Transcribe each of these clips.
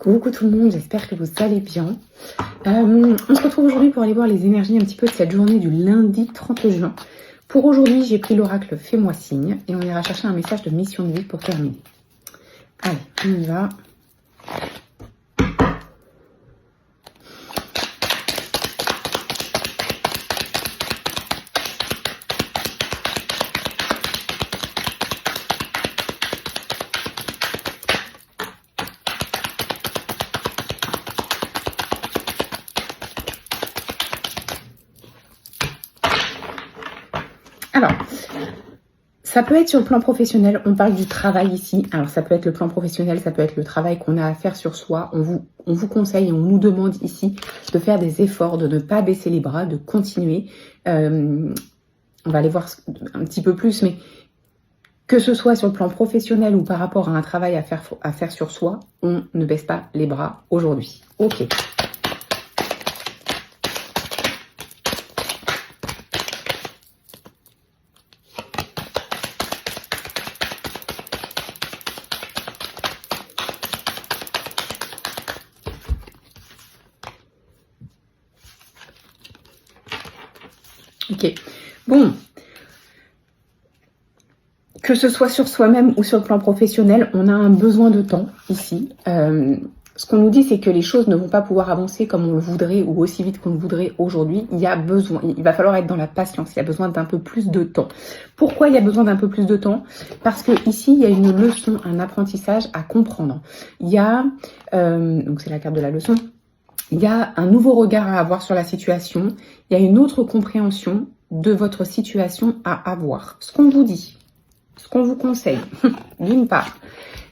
Coucou tout le monde, j'espère que vous allez bien. On se retrouve aujourd'hui pour aller voir les énergies un petit peu de cette journée du lundi 30 juin. Pour aujourd'hui, j'ai pris l'oracle Fais-moi signe et on ira chercher un message de mission de vie pour terminer. Allez, on y va. Alors, ça peut être sur le plan professionnel, on parle du travail ici. Alors ça peut être le plan professionnel, ça peut être le travail qu'on a à faire sur soi. On vous conseille, on nous demande ici de faire des efforts, de ne pas baisser les bras, de continuer. On va aller voir un petit peu plus, mais que ce soit sur le plan professionnel ou par rapport à un travail à faire sur soi, on ne baisse pas les bras aujourd'hui. Ok. Ok, bon, que ce soit sur soi-même ou sur le plan professionnel, on a un besoin de temps ici. Ce qu'on nous dit, c'est que les choses ne vont pas pouvoir avancer comme on le voudrait ou aussi vite qu'on le voudrait aujourd'hui. Il va falloir être dans la patience, il y a besoin d'un peu plus de temps. Pourquoi il y a besoin d'un peu plus de temps? Parce que ici, il y a une leçon, un apprentissage à comprendre. Il y a, donc c'est la carte de la leçon, il y a un nouveau regard à avoir sur la situation, il y a une autre compréhension de votre situation à avoir. Ce qu'on vous dit, ce qu'on vous conseille, d'une part,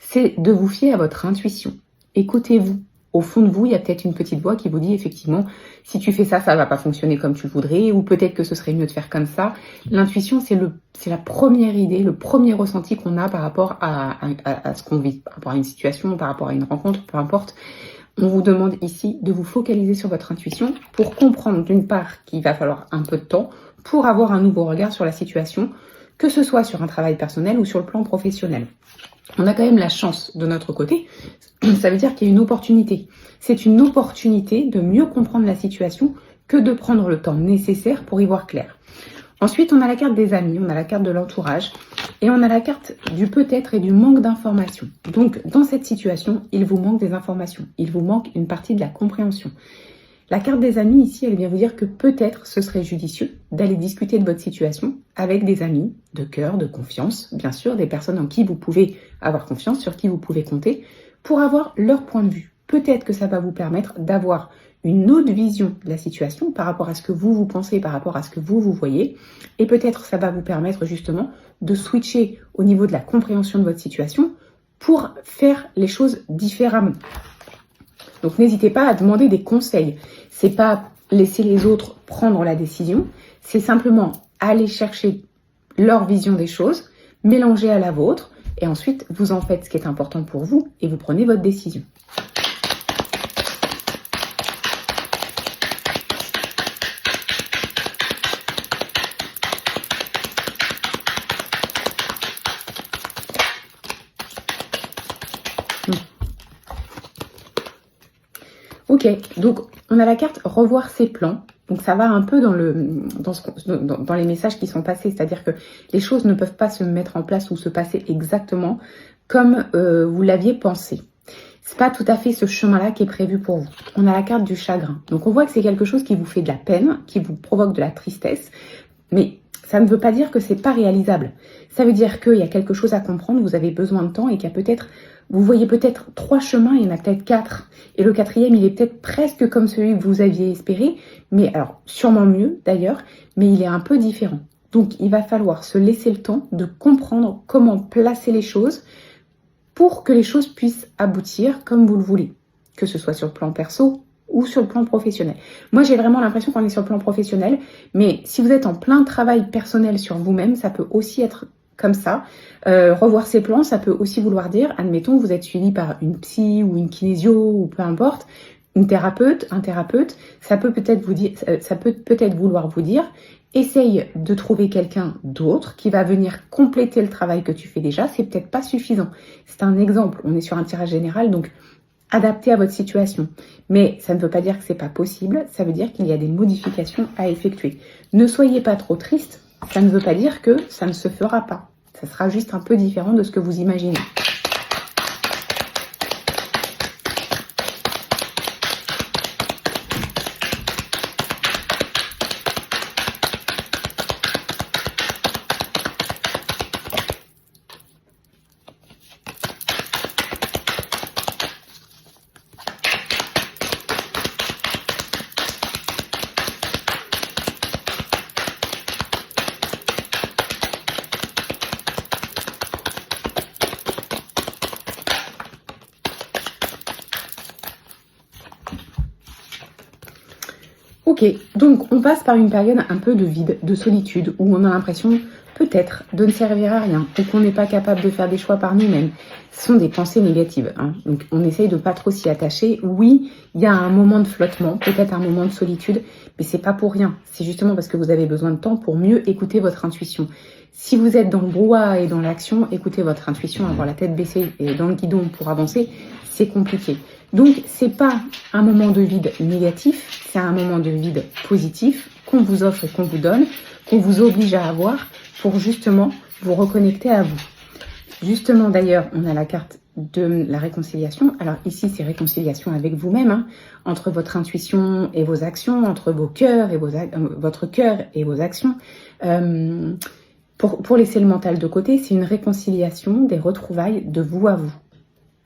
c'est de vous fier à votre intuition. Écoutez-vous. Au fond de vous, il y a peut-être une petite voix qui vous dit effectivement, si tu fais ça, ça va pas fonctionner comme tu le voudrais, ou peut-être que ce serait mieux de faire comme ça. L'intuition, c'est la première idée, le premier ressenti qu'on a par rapport à ce qu'on vit, par rapport à une situation, par rapport à une rencontre, peu importe. On vous demande ici de vous focaliser sur votre intuition pour comprendre d'une part qu'il va falloir un peu de temps pour avoir un nouveau regard sur la situation, que ce soit sur un travail personnel ou sur le plan professionnel. On a quand même la chance de notre côté, ça veut dire qu'il y a une opportunité. C'est une opportunité de mieux comprendre la situation que de prendre le temps nécessaire pour y voir clair. Ensuite, on a la carte des amis, on a la carte de l'entourage et on a la carte du peut-être et du manque d'informations. Donc, dans cette situation, il vous manque des informations, il vous manque une partie de la compréhension. La carte des amis ici, elle vient vous dire que peut-être ce serait judicieux d'aller discuter de votre situation avec des amis de cœur, de confiance, bien sûr, des personnes en qui vous pouvez avoir confiance, sur qui vous pouvez compter, pour avoir leur point de vue. Peut-être que ça va vous permettre d'avoir une autre vision de la situation par rapport à ce que vous pensez, par rapport à ce que vous voyez. Et peut-être ça va vous permettre justement de switcher au niveau de la compréhension de votre situation pour faire les choses différemment. Donc n'hésitez pas à demander des conseils. C'est pas laisser les autres prendre la décision, c'est simplement aller chercher leur vision des choses, mélanger à la vôtre, et ensuite vous en faites ce qui est important pour vous et vous prenez votre décision. Ok, donc on a la carte revoir ses plans. Donc ça va un peu dans les messages qui sont passés, c'est-à-dire que les choses ne peuvent pas se mettre en place ou se passer exactement comme vous l'aviez pensé. C'est pas tout à fait ce chemin-là qui est prévu pour vous. On a la carte du chagrin. Donc on voit que c'est quelque chose qui vous fait de la peine, qui vous provoque de la tristesse, mais ça ne veut pas dire que c'est pas réalisable. Ça veut dire qu'il y a quelque chose à comprendre, vous avez besoin de temps et qu'il y a peut-être, vous voyez peut-être 3 chemins, il y en a peut-être 4. Et le 4e, il est peut-être presque comme celui que vous aviez espéré, mais alors sûrement mieux d'ailleurs, mais il est un peu différent. Donc il va falloir se laisser le temps de comprendre comment placer les choses pour que les choses puissent aboutir comme vous le voulez, que ce soit sur le plan perso ou sur le plan professionnel. Moi, j'ai vraiment l'impression qu'on est sur le plan professionnel, mais si vous êtes en plein travail personnel sur vous-même, ça peut aussi être comme ça. Revoir ses plans, ça peut aussi vouloir dire, admettons, vous êtes suivi par une psy ou une kinésio ou peu importe, une thérapeute, un thérapeute, ça peut peut-être vouloir vous dire, essaye de trouver quelqu'un d'autre qui va venir compléter le travail que tu fais déjà, c'est peut-être pas suffisant. C'est un exemple, on est sur un tirage général, donc adapté à votre situation. Mais ça ne veut pas dire que c'est pas possible, ça veut dire qu'il y a des modifications à effectuer. Ne soyez pas trop triste, ça ne veut pas dire que ça ne se fera pas. Ça sera juste un peu différent de ce que vous imaginez. Ok, donc on passe par une période un peu de vide, de solitude, où on a l'impression peut-être de ne servir à rien, ou qu'on n'est pas capable de faire des choix par nous-mêmes. Ce sont des pensées négatives, hein. Donc on essaye de pas trop s'y attacher. Oui, il y a un moment de flottement, peut-être un moment de solitude, mais c'est pas pour rien. C'est justement parce que vous avez besoin de temps pour mieux écouter votre intuition. Si vous êtes dans le brouhaha et dans l'action, écoutez votre intuition, avoir la tête baissée et dans le guidon pour avancer, c'est compliqué. Donc, c'est pas un moment de vide négatif, c'est un moment de vide positif qu'on vous offre et qu'on vous donne, qu'on vous oblige à avoir pour justement vous reconnecter à vous. Justement, d'ailleurs, on a la carte de la réconciliation. Alors ici, c'est réconciliation avec vous-même, hein, entre votre intuition et vos actions, entre vos cœurs et votre cœur et vos actions. Pour laisser le mental de côté, c'est une réconciliation des retrouvailles de vous à vous.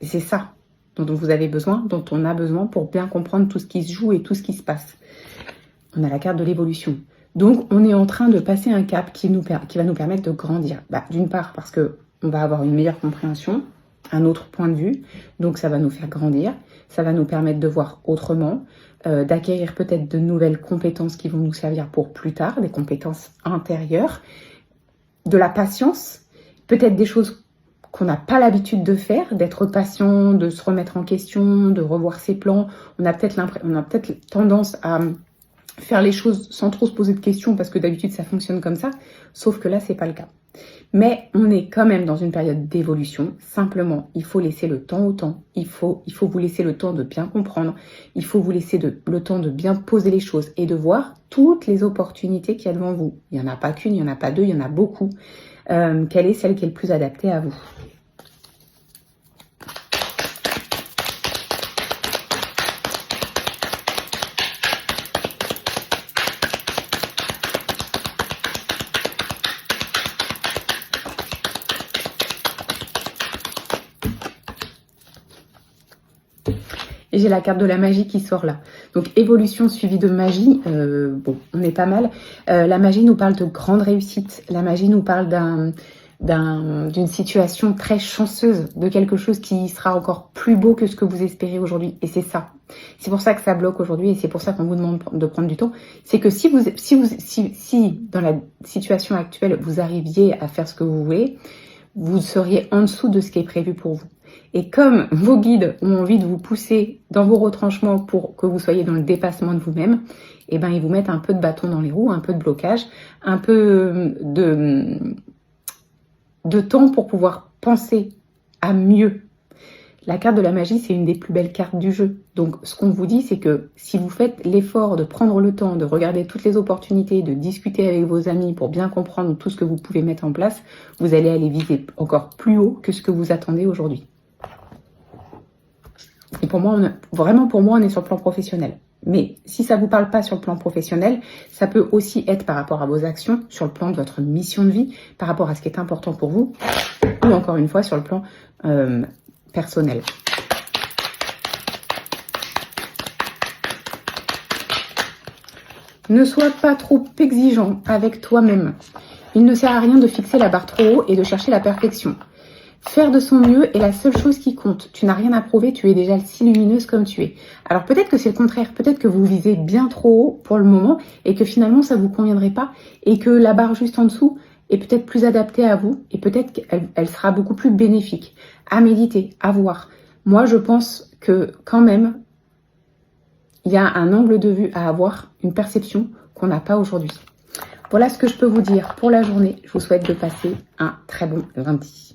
Et c'est ça dont vous avez besoin, dont on a besoin pour bien comprendre tout ce qui se joue et tout ce qui se passe. On a la carte de l'évolution. Donc, on est en train de passer un cap qui va nous permettre de grandir. D'une part, parce qu'on va avoir une meilleure compréhension, un autre point de vue. Donc, ça va nous faire grandir. Ça va nous permettre de voir autrement, d'acquérir peut-être de nouvelles compétences qui vont nous servir pour plus tard, des compétences intérieures, de la patience, peut-être des choses qu'on n'a pas l'habitude de faire, d'être patient, de se remettre en question, de revoir ses plans. On a peut-être tendance à faire les choses sans trop se poser de questions parce que d'habitude ça fonctionne comme ça, sauf que là c'est pas le cas. Mais on est quand même dans une période d'évolution. Simplement, il faut laisser le temps au temps. Il faut vous laisser le temps de bien comprendre. Il faut vous laisser le temps de bien poser les choses et de voir toutes les opportunités qu'il y a devant vous. Il n'y en a pas qu'une, il n'y en a pas deux, il y en a beaucoup. Quelle est celle qui est le plus adaptée à vous ? Et j'ai la carte de la magie qui sort là. Donc évolution suivie de magie, bon, on est pas mal. La magie nous parle de grande réussite. La magie nous parle d'une situation très chanceuse, de quelque chose qui sera encore plus beau que ce que vous espérez aujourd'hui. Et c'est ça. C'est pour ça que ça bloque aujourd'hui et c'est pour ça qu'on vous demande de prendre du temps. C'est que si dans la situation actuelle, vous arriviez à faire ce que vous voulez, vous seriez en dessous de ce qui est prévu pour vous. Et comme vos guides ont envie de vous pousser dans vos retranchements pour que vous soyez dans le dépassement de vous-même, eh ben ils vous mettent un peu de bâton dans les roues, un peu de blocage, un peu de temps pour pouvoir penser à mieux. La carte de la magie, c'est une des plus belles cartes du jeu. Donc, ce qu'on vous dit, c'est que si vous faites l'effort de prendre le temps, de regarder toutes les opportunités, de discuter avec vos amis pour bien comprendre tout ce que vous pouvez mettre en place, vous allez aller viser encore plus haut que ce que vous attendez aujourd'hui. Et pour moi, on est sur le plan professionnel. Mais si ça vous parle pas sur le plan professionnel, ça peut aussi être par rapport à vos actions, sur le plan de votre mission de vie, par rapport à ce qui est important pour vous, ou encore une fois sur le plan personnel. Ne sois pas trop exigeant avec toi-même. Il ne sert à rien de fixer la barre trop haut et de chercher la perfection. Faire de son mieux est la seule chose qui compte. Tu n'as rien à prouver, tu es déjà si lumineuse comme tu es. Alors peut-être que c'est le contraire, peut-être que vous visez bien trop haut pour le moment et que finalement ça vous conviendrait pas et que la barre juste en dessous est peut-être plus adaptée à vous et peut-être qu'elle sera beaucoup plus bénéfique. À méditer, à voir. Moi je pense que quand même il y a un angle de vue à avoir, une perception qu'on n'a pas aujourd'hui. Voilà ce que je peux vous dire pour la journée. Je vous souhaite de passer un très bon lundi.